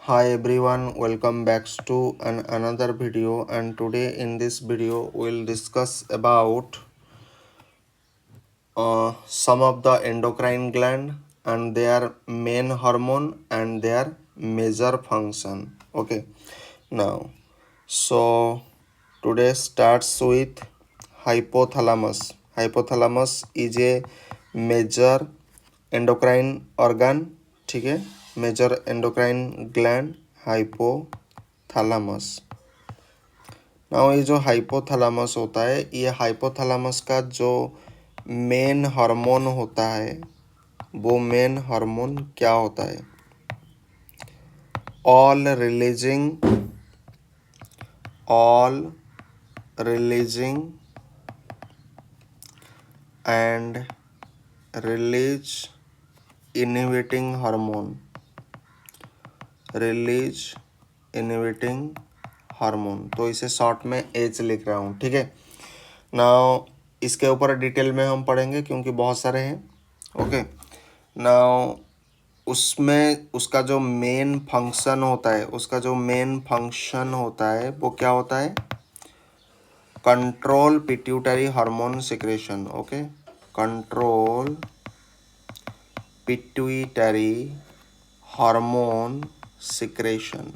Hi everyone, welcome back to another video, and today in this video we'll discuss about some of the endocrine gland and their main hormone and their major function. Okay, now so today starts with hypothalamus. Hypothalamus is a major endocrine organ. ठीक है, major endocrine gland hypothalamus. Now ये जो hypothalamus होता है, ये hypothalamus का जो main hormone होता है, वो मेन हार्मोन क्या होता है? All releasing and release inhibiting hormone. Release inhibiting hormone, तो इसे शॉर्ट में एच लिख रहा हूँ। ठीक है, नाउ इसके ऊपर डिटेल में हम पढ़ेंगे क्योंकि बहुत सारे हैं। ओके, नाउ उसमें उसका जो मेन फंक्शन होता है वो क्या होता है? Control pituitary hormone secretion. Okay, control pituitary hormone secretion.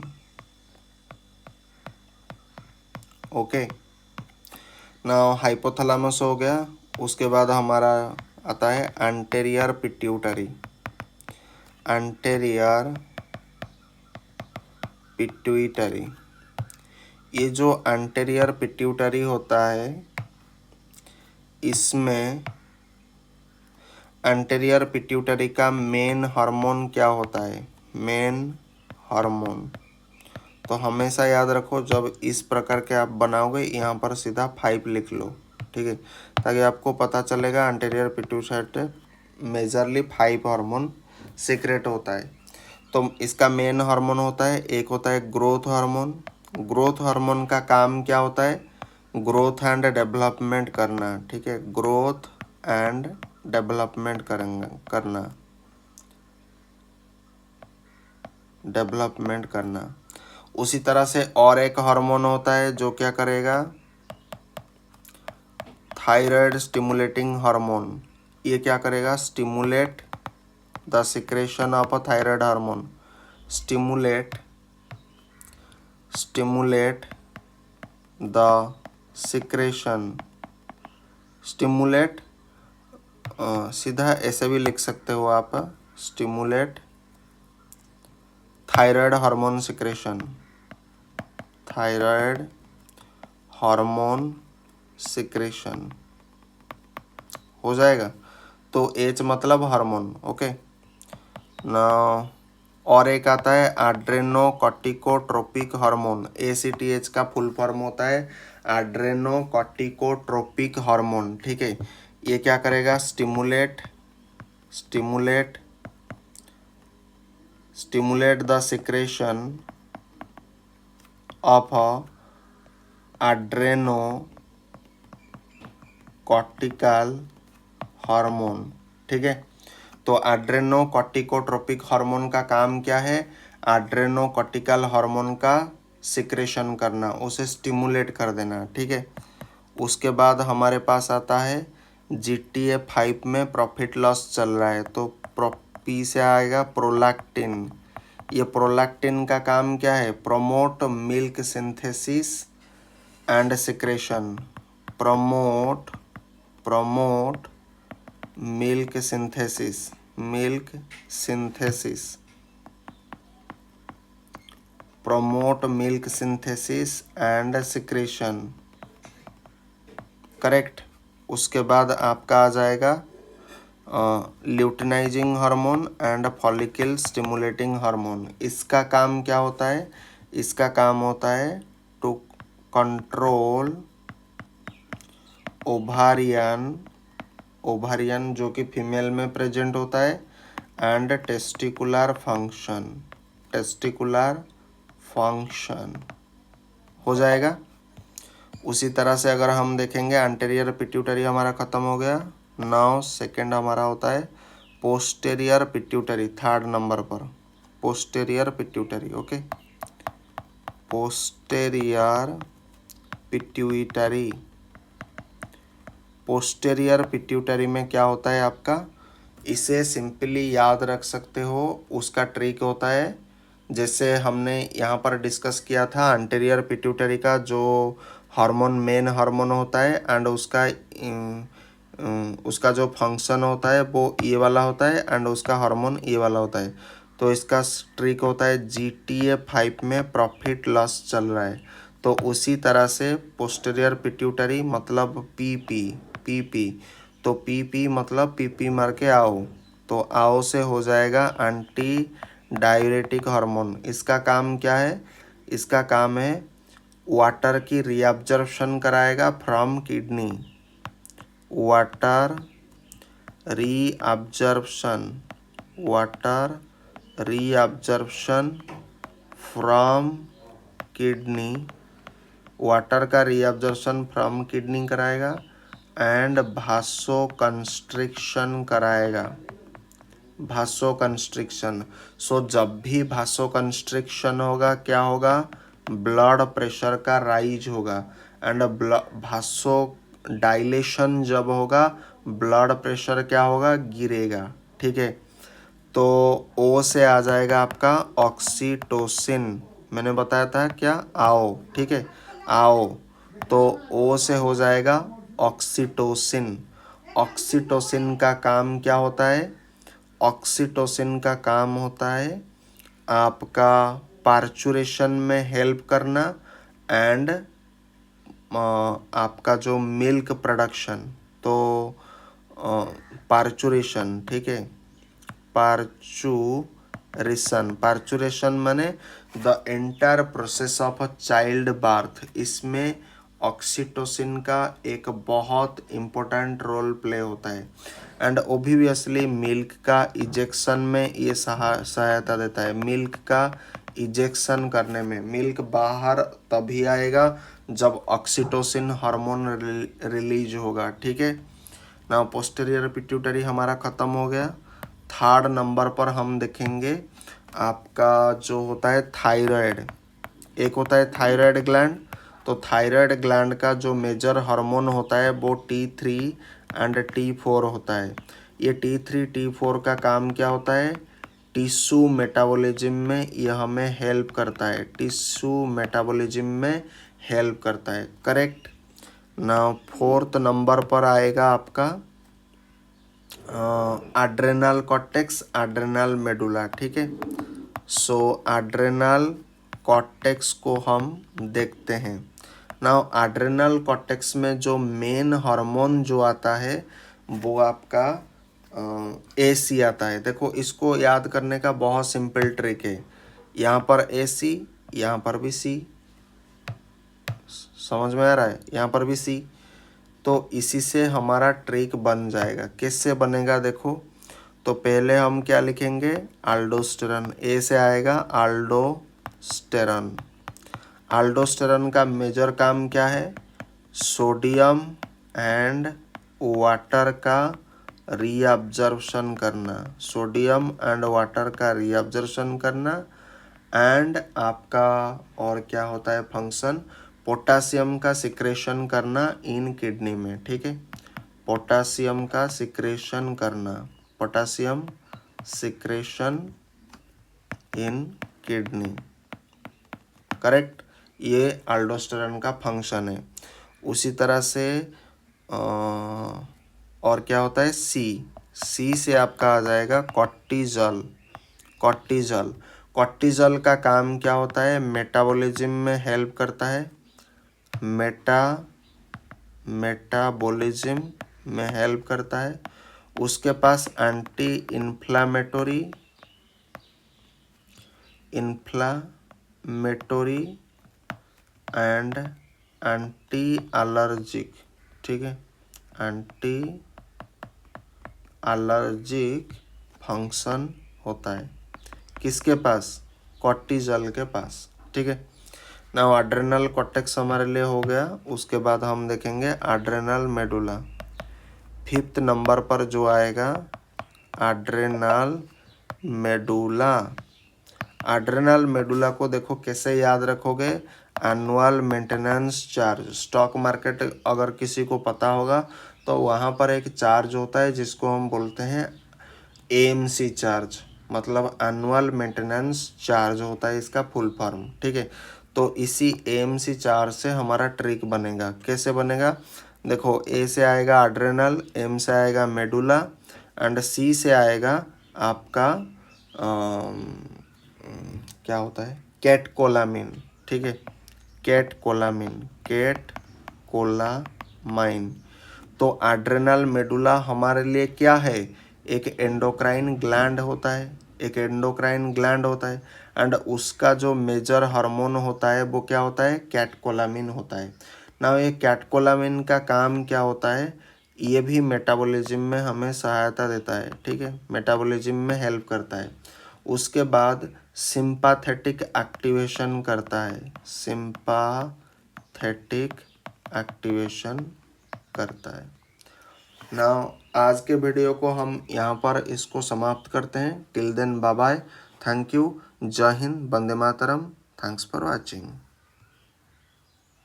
Okay, now hypothalamus हो गया। उसके बाद हमारा आता है एंटेरियर पिट्यूटरी। एंटेरियर पिट्यूटरी, ये जो एंटेरियर पिट्यूटरी होता है, इसमें एंटेरियर पिट्यूटरी का मेन हार्मोन क्या होता है? मेन हार्मोन, तो हमेशा याद रखो, जब इस प्रकार के आप बनाओगे यहाँ पर सीधा 5 लिख लो। ठीक है, ताकि आपको पता चलेगा anterior pituitary majorly 5 hormone secrete होता है। तो इसका मेन हार्मोन होता है, एक होता है ग्रोथ हार्मोन। ग्रोथ हार्मोन का काम क्या होता है? ग्रोथ एंड डेवलपमेंट करना। ठीक है, ग्रोथ एंड डेवलपमेंट करना। उसी तरह से और एक हार्मोन होता है जो क्या करेगा? Thyroid stimulating hormone. ये क्या करेगा? Stimulate the secretion of a thyroid hormone. Stimulate the secretion. Stimulate, सीधा ऐसे भी लिख सकते हो आप, stimulate thyroid hormone secretion. Thyroid hormone secretion हो जाएगा। तो एच मतलब हार्मोन। ओके, ना और एक आता है एड्रेनोकॉर्टिकोट्रोपिक हार्मोन। ACTH का फुल फॉर्म होता है एड्रेनोकॉर्टिकोट्रोपिक हार्मोन। ठीक है, ये क्या करेगा? Stimulate the secretion of adrenocortical hormone. ठीक है, तो एड्रेनोकॉर्टिकोट्रोपिक हार्मोन का काम क्या है? एड्रेनोकॉर्टिकल हार्मोन का सिक्रेशन करना, उसे स्टिमुलेट कर देना। ठीक है, उसके बाद हमारे पास आता है GTA-5 में प्रॉफिट लॉस चल रहा है, तो पी से आएगा प्रोलैक्टिन। ये प्रोलैक्टिन का काम क्या है? Promote milk synthesis and secretion. Promote milk synthesis promote milk synthesis and secretion। Correct. उसके बाद आपका आ जाएगा luteinizing hormone and follicle stimulating hormone. इसका काम क्या होता है? इसका काम होता है टू कंट्रोल ओवारियन जो कि फीमेल में प्रेजेंट होता है, एंड टेस्टिकुलर फंक्शन हो जाएगा। उसी तरह से अगर हम देखेंगे, एंटेरियर पिट्यूटरी हमारा खत्म हो गया। नाउ सेकंड हमारा होता है पोस्टेरियर पिट्यूटरी, 3rd नंबर पर। Posterior pituitary, okay, posterior pituitary. Posterior pituitary में क्या होता है आपका, इसे सिंपली याद रख सकते हो। उसका ट्रिक होता है, जैसे हमने यहाँ पर डिस्कस किया था एंटीरियर पिट्यूटरी का जो हार्मोन मेन हार्मोन होता है एंड उसका जो फंक्शन होता है वो ये वाला होता है एंड उसका हार्मोन ये वाला होता है। तो इसका ट्रिक होता है GTA-5 में प्रॉफिट लॉस चल रहा है, तो उसी तरह से पोस्टीरियर पिट्यूटरी मतलब पीपी, तो पीपी मतलब पीपी मार के आओ, तो आओ से हो जाएगा एंटी डाययूरेटिक हार्मोन। इसका काम क्या है, इसका काम है वाटर की रीअब्जॉर्प्शन कराएगा from kidney, water reabsorption from kidney, water का रीअब्जॉर्प्शन फ्रॉम किडनी कराएगा एंड भासो कंस्ट्रिक्शन कराएगा, भासो कंस्ट्रिक्शन। सो जब भी भासो कंस्ट्रिक्शन होगा क्या होगा, ब्लड प्रेशर का राइज होगा एंड भासो डायलेशन जब होगा ब्लड प्रेशर क्या होगा, गिरेगा, ठीक है। तो ओ से आ जाएगा आपका ऑक्सीटोसिन, मैंने बताया था क्या, आओ, ठीक है, आओ, तो ओ से हो जाएगा ऑक्सीटोसिन। ऑक्सीटोसिन का काम क्या होता है, ऑक्सीटोसिन का काम होता है आपका पार्चुरेशन में हेल्प करना एंड आपका जो मिल्क प्रोडक्शन, तो पार्चुरेशन, ठीक है, पार्चुरेशन माने the entire process of a child birth, इसमें ऑक्सीटोसिन का एक बहुत इम्पोर्टेंट रोल प्ले होता है एंड ओब्वियसली मिल्क का इजेक्शन में ये सहायता देता है। मिल्क का इजेक्शन करने में, मिल्क बाहर तभी आएगा जब ऑक्सीटोसिन हार्मोन रिलीज होगा, ठीक है ना। पोस्टीरियर पिट्यूटरी हमारा ख़त्म हो गया। थर्ड नंबर पर हम देखेंगे आपका जो होता है थायराइड। एक होता है थायराइड ग्लैंड, तो थायराइड ग्लैंड का जो मेजर हार्मोन होता है वो T3 एंड T4 होता है। ये T3 T4 का काम क्या होता है, टिश्यू मेटाबॉलिज्म में यह हमें हेल्प करता है, टिश्यू मेटाबॉलिज्म में हेल्प करता है, करेक्ट ना। फोर्थ नंबर पर आएगा आपका एड्रेनल कॉर्टेक्स, एड्रेनल मेडुला, ठीक है। सो एड्रेनल कॉर्टेक्स को हम देखते हैं। नाउ एड्रेनल कॉर्टेक्स में जो मेन हार्मोन जो आता है वो आपका AC आता है। देखो इसको याद करने का बहुत सिंपल ट्रिक है, यहाँ पर AC, यहाँ पर भी C, समझ में आ रहा है, यहाँ पर भी C, तो इसी से हमारा ट्रिक बन जाएगा। किससे बनेगा देखो, तो पहले हम क्या लिखेंगे, अल्डोस्टेरॉन, ए से आएगा अल्डोस्टेरॉन। अल्डोस्टेरॉन का मेजर काम क्या है, सोडियम एंड वाटर का रीअब्जॉर्प्शन करना, सोडियम एंड वाटर का रीअब्जॉर्प्शन करना एंड आपका और क्या होता है फंक्शन, पोटासियम का सिक्रेशन करना इन किडनी में, ठीक है, पोटासियम का सिक्रेशन करना, पोटासियम सिक्रेशन इन किडनी, करेक्ट। ये अल्डोस्टेरॉन का फंक्शन है। उसी तरह से और क्या होता है, सी से आपका आ जाएगा कॉर्टिजल। कॉर्टिजल का काम क्या होता है, मेटाबॉलिज्म में हेल्प करता है, मेटाबॉलिज्म में हेल्प करता है। उसके पास anti inflammatory and anti allergic, ठीक है, एंटी एलर्जिक फंक्शन होता है किसके पास, कॉर्टिजल के पास, ठीक है ना। एड्रेनल कॉर्टेक्स हमारे लिए हो गया। उसके बाद हम देखेंगे एड्रेनल मेडुला। फिफ्थ नंबर पर जो आएगा एड्रेनल मेडुला। एड्रेनल मेडुला को देखो कैसे याद रखोगे, annual maintenance charge. Stock market अगर किसी को पता होगा तो वहाँ पर एक चार्ज होता है जिसको हम बोलते हैं एएमसी चार्ज, मतलब एनुअल मेंटेनेंस चार्ज होता है इसका फुल फॉर्म, ठीक है। तो इसी एएमसी चार्ज से हमारा ट्रिक बनेगा। कैसे बनेगा, देखो ए से आएगा एड्रेनल, एम से आएगा मेडुला एंड सी से आएगा आपका क्या होता है, कैटकोलामिन, ठीक है, कैटकोलामाइन। तो एड्रेनल मेडुला हमारे लिए क्या है, एक एंडोक्राइन ग्लैंड होता है, एंड उसका जो मेजर हार्मोन होता है वो क्या होता है, कैटकोलामिन होता है ना। ये कैटकोलामिन का काम क्या होता है, ये भी मेटाबॉलिज्म में हमें सहायता देता है, ठीक है, मेटाबॉलिज्म में हेल्प करता है। उसके बाद सिंपैथेटिक एक्टिवेशन करता है, सिंपैथेटिक एक्टिवेशन करता है ना। आज के वीडियो को हम यहाँ पर इसको समाप्त करते हैं। Till then bye bye, thank you, जय हिंद, वंदे मातरम, थैंक्स फॉर वॉचिंग।